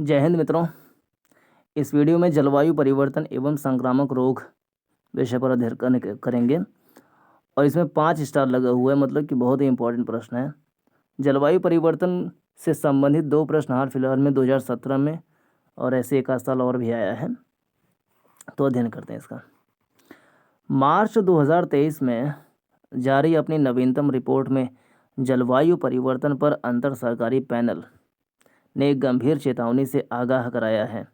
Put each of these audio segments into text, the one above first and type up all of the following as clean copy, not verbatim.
जय हिंद मित्रों। इस वीडियो में जलवायु परिवर्तन एवं संक्रामक रोग विषय पर अध्ययन करेंगे और इसमें 5 स्टार लगा हुआ है, मतलब कि बहुत ही इंपॉर्टेंट प्रश्न है। जलवायु परिवर्तन से संबंधित 2 प्रश्न हाल फिलहाल में 2017 में और ऐसे एक आध साल और भी आया है, तो अध्ययन करते हैं इसका। मार्च 2023 में जारी अपनी नवीनतम रिपोर्ट में जलवायु परिवर्तन पर अंतर सरकारी पैनल ने एक गंभीर चेतावनी से आगाह कराया है।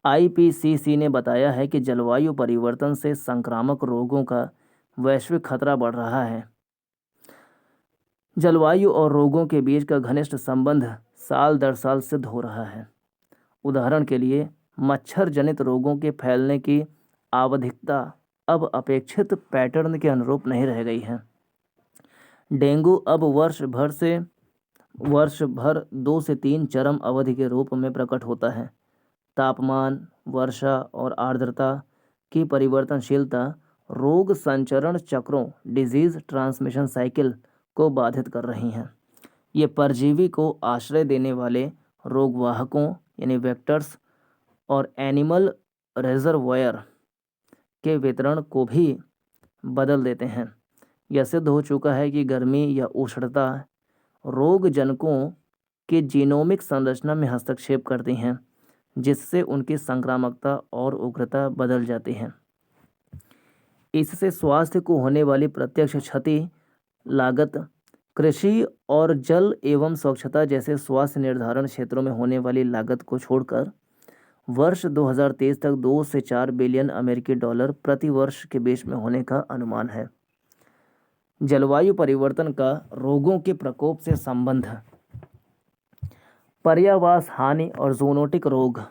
आईपीसीसी ने बताया है कि जलवायु परिवर्तन से संक्रामक रोगों का वैश्विक खतरा बढ़ रहा है। जलवायु और रोगों के बीच का घनिष्ठ संबंध साल दर साल सिद्ध हो रहा है। उदाहरण के लिए, मच्छर जनित रोगों के फैलने की आवधिकता अब अपेक्षित पैटर्न के अनुरूप नहीं रह गई है। डेंगू अब वर्ष भर 2 से 3 चरम अवधि के रूप में प्रकट होता है। तापमान, वर्षा और आर्द्रता की परिवर्तनशीलता रोग संचरण चक्रों डिजीज ट्रांसमिशन साइकिल को बाधित कर रही हैं। ये परजीवी को आश्रय देने वाले रोगवाहकों यानी वेक्टर्स और एनिमल रिजर्वोयर के वितरण को भी बदल देते हैं। यह सिद्ध हो चुका है कि गर्मी या उष्णता रोगजनकों के जीनोमिक संरचना में हस्तक्षेप करती हैं, जिससे उनकी संक्रामकता और उग्रता बदल जाती है। इससे स्वास्थ्य को होने वाली प्रत्यक्ष क्षति लागत, कृषि और जल एवं स्वच्छता जैसे स्वास्थ्य निर्धारण क्षेत्रों में होने वाली लागत को छोड़कर वर्ष 2023 तक 2 से 4 बिलियन अमेरिकी डॉलर प्रति वर्ष के बीच में होने का अनुमान है। जलवायु परिवर्तन का रोगों के प्रकोप से संबंध। पर्यावास हानि और जूनोटिक रोग।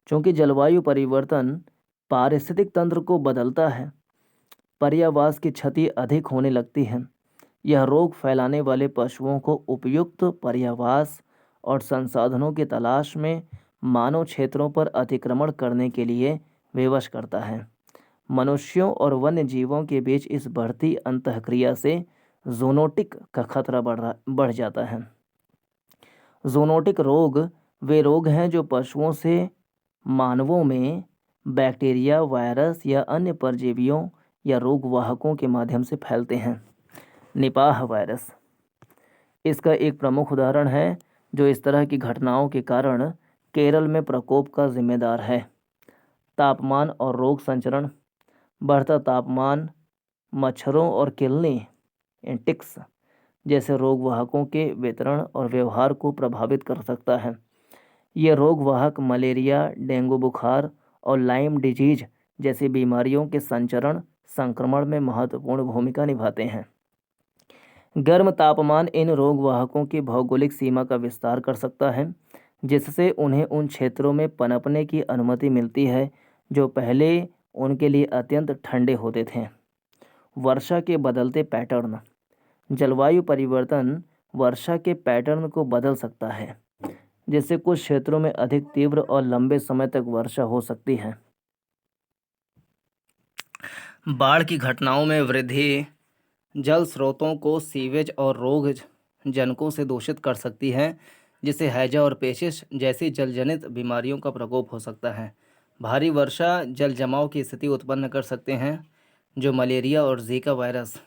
चूँकि जलवायु परिवर्तन पारिस्थितिक तंत्र को बदलता है, पर्यावास की क्षति अधिक होने लगती है। यह रोग फैलाने वाले पशुओं को उपयुक्त पर्यावास और संसाधनों की तलाश में मानव क्षेत्रों पर अतिक्रमण करने के लिए विवश करता है। मनुष्यों और वन्य जीवों के बीच इस बढ़ती अंतःक्रिया से जूनोटिक का खतरा बढ़ जाता है। जूनोटिक रोग वे रोग हैं जो पशुओं से मानवों में बैक्टीरिया, वायरस या अन्य परजीवियों या रोगवाहकों के माध्यम से फैलते हैं। निपाह वायरस इसका एक प्रमुख उदाहरण है, जो इस तरह की घटनाओं के कारण केरल में प्रकोप का जिम्मेदार है। तापमान और रोग संचरण। बढ़ता तापमान मच्छरों और किलनी टिक्स जैसे रोगवाहकों के वितरण और व्यवहार को प्रभावित कर सकता है। ये रोगवाहक मलेरिया, डेंगू बुखार और लाइम डिजीज जैसी बीमारियों के संक्रमण में महत्वपूर्ण भूमिका निभाते हैं। गर्म तापमान इन रोगवाहकों की भौगोलिक सीमा का विस्तार कर सकता है, जिससे उन्हें उन क्षेत्रों में पनपने की अनुमति मिलती है जो पहले उनके लिए अत्यंत ठंडे होते थे। वर्षा के बदलते पैटर्न। जलवायु परिवर्तन वर्षा के पैटर्न को बदल सकता है, जिससे कुछ क्षेत्रों में अधिक तीव्र और लंबे समय तक वर्षा हो सकती है। बाढ़ की घटनाओं में वृद्धि जल स्रोतों को सीवेज और रोग जनकों से दूषित कर सकती है, जिससे हैजा और पेचिश जैसी जलजनित बीमारियों का प्रकोप हो सकता है। भारी वर्षा जल जमाव की स्थिति उत्पन्न कर सकते हैं, जो मलेरिया और जीका वायरस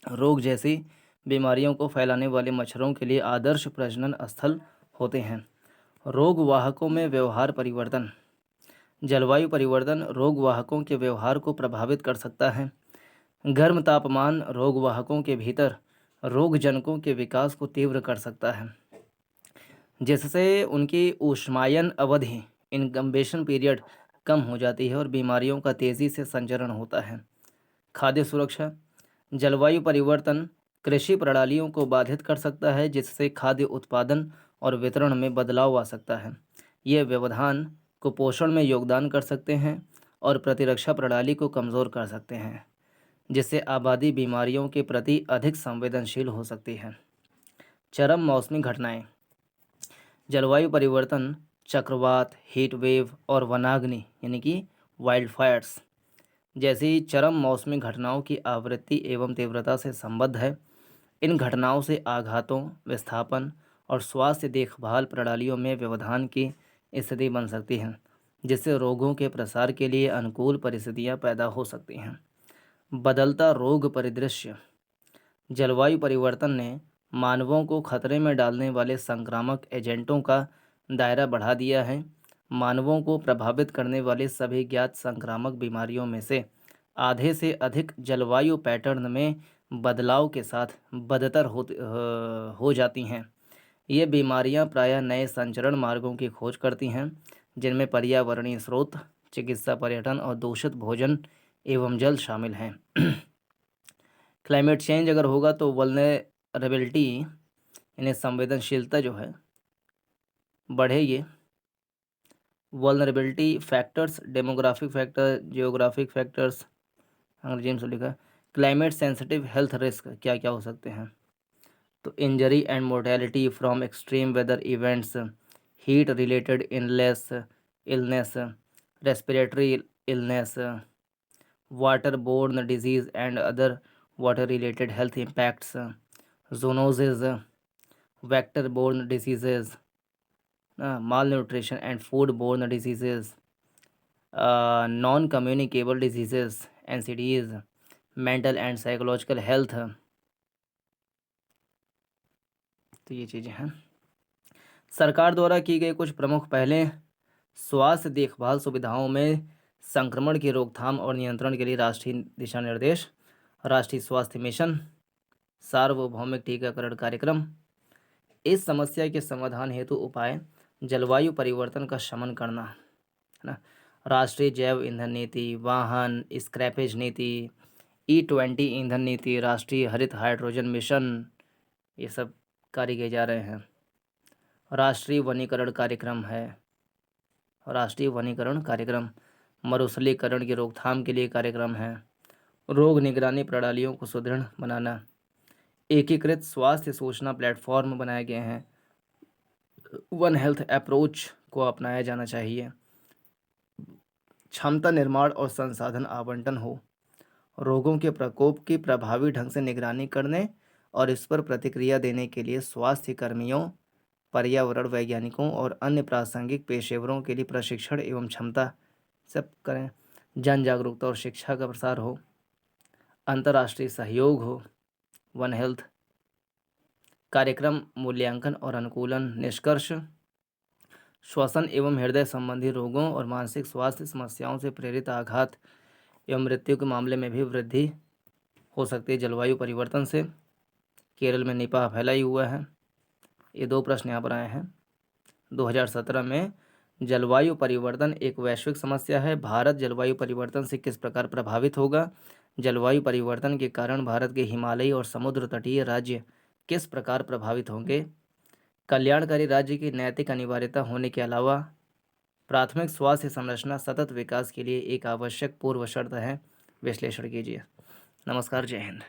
रोग जैसी बीमारियों को फैलाने वाले मच्छरों के लिए आदर्श प्रजनन स्थल होते हैं। रोगवाहकों में व्यवहार परिवर्तन। जलवायु परिवर्तन रोगवाहकों के व्यवहार को प्रभावित कर सकता है। गर्म तापमान रोगवाहकों के भीतर रोगजनकों के विकास को तीव्र कर सकता है, जिससे उनकी ऊष्मायन अवधि इनकम्बेशन पीरियड कम हो जाती है और बीमारियों का तेज़ी से संचरण होता है। खाद्य सुरक्षा। जलवायु परिवर्तन कृषि प्रणालियों को बाधित कर सकता है, जिससे खाद्य उत्पादन और वितरण में बदलाव आ सकता है। ये व्यवधान कुपोषण में योगदान कर सकते हैं और प्रतिरक्षा प्रणाली को कमज़ोर कर सकते हैं, जिससे आबादी बीमारियों के प्रति अधिक संवेदनशील हो सकती है। चरम मौसमी घटनाएं। जलवायु परिवर्तन चक्रवात, हीट वेव और वनाग्नि यानी कि वाइल्ड फायर्स जैसी चरम मौसमी घटनाओं की आवृत्ति एवं तीव्रता से संबद्ध है। इन घटनाओं से आघातों, विस्थापन और स्वास्थ्य देखभाल प्रणालियों में व्यवधान की स्थिति बन सकती है, जिससे रोगों के प्रसार के लिए अनुकूल परिस्थितियां पैदा हो सकती हैं। बदलता रोग परिदृश्य। जलवायु परिवर्तन ने मानवों को खतरे में डालने वाले संक्रामक एजेंटों का दायरा बढ़ा दिया है। मानवों को प्रभावित करने वाले सभी ज्ञात संक्रामक बीमारियों में से आधे से अधिक जलवायु पैटर्न में बदलाव के साथ बदतर हो जाती हैं। ये बीमारियां प्रायः नए संचरण मार्गों की खोज करती हैं, जिनमें पर्यावरणीय स्रोत, चिकित्सा, पर्यटन और दूषित भोजन एवं जल शामिल हैं। क्लाइमेट चेंज अगर होगा तो वल्नरेबिलिटी यानी संवेदनशीलता जो है बढ़ेगी। Vulnerability factors, demographic factor, geographic factors, अंग्रेजी में लिखा। क्लाइमेट सेंसिटिव हेल्थ रिस्क क्या क्या हो सकते हैं? तो injury and mortality from extreme weather events, heat related illness, respiratory illness, water borne disease and other water related health impacts, zoonoses, vector borne diseases, malnutrition and food borne diseases, non communicable diseases, NCDs, mental and psychological health। तो ये चीज़ें हैं। सरकार द्वारा की गई कुछ प्रमुख पहलें। स्वास्थ्य देखभाल सुविधाओं में संक्रमण की रोकथाम और नियंत्रण के लिए राष्ट्रीय दिशा निर्देश, राष्ट्रीय स्वास्थ्य मिशन, सार्वभौमिक टीकाकरण कार्यक्रम। इस समस्या के समाधान हेतु उपाय: जलवायु परिवर्तन का शमन करना, है ना, राष्ट्रीय जैव ईंधन नीति, वाहन स्क्रैपेज नीति, E20 ईंधन नीति, राष्ट्रीय हरित हाइड्रोजन मिशन, ये सब कार्य किए जा रहे हैं। राष्ट्रीय वनीकरण कार्यक्रम है, राष्ट्रीय वनीकरण कार्यक्रम। मरुस्थलीकरण की रोकथाम के लिए कार्यक्रम है। रोग निगरानी प्रणालियों को सुदृढ़ बनाना। एकीकृत स्वास्थ्य सूचना प्लेटफॉर्म बनाए गए हैं। वन हेल्थ अप्रोच को अपनाया जाना चाहिए। क्षमता निर्माण और संसाधन आवंटन हो। रोगों के प्रकोप की प्रभावी ढंग से निगरानी करने और इस पर प्रतिक्रिया देने के लिए स्वास्थ्य कर्मियों, पर्यावरण वैज्ञानिकों और अन्य प्रासंगिक पेशेवरों के लिए प्रशिक्षण एवं क्षमता सब करें। जन जागरूकता और शिक्षा का प्रसार हो। अंतर्राष्ट्रीय सहयोग हो। वन हेल्थ कार्यक्रम मूल्यांकन और अनुकूलन। निष्कर्ष: श्वसन एवं हृदय संबंधी रोगों और मानसिक स्वास्थ्य समस्याओं से प्रेरित आघात एवं मृत्यु के मामले में भी वृद्धि हो सकती है जलवायु परिवर्तन से। केरल में निपाह फैला ही हुआ है। ये 2 प्रश्न यहाँ पर आए हैं। 2017 में जलवायु परिवर्तन एक वैश्विक समस्या है। भारत जलवायु परिवर्तन से किस प्रकार प्रभावित होगा? जलवायु परिवर्तन के कारण भारत के हिमालयी और समुद्र तटीय राज्य किस प्रकार प्रभावित होंगे? कल्याणकारी राज्य की नैतिक अनिवार्यता होने के अलावा प्राथमिक स्वास्थ्य संरचना सतत विकास के लिए एक आवश्यक पूर्व शर्त है। विश्लेषण कीजिए। नमस्कार, जय हिंद।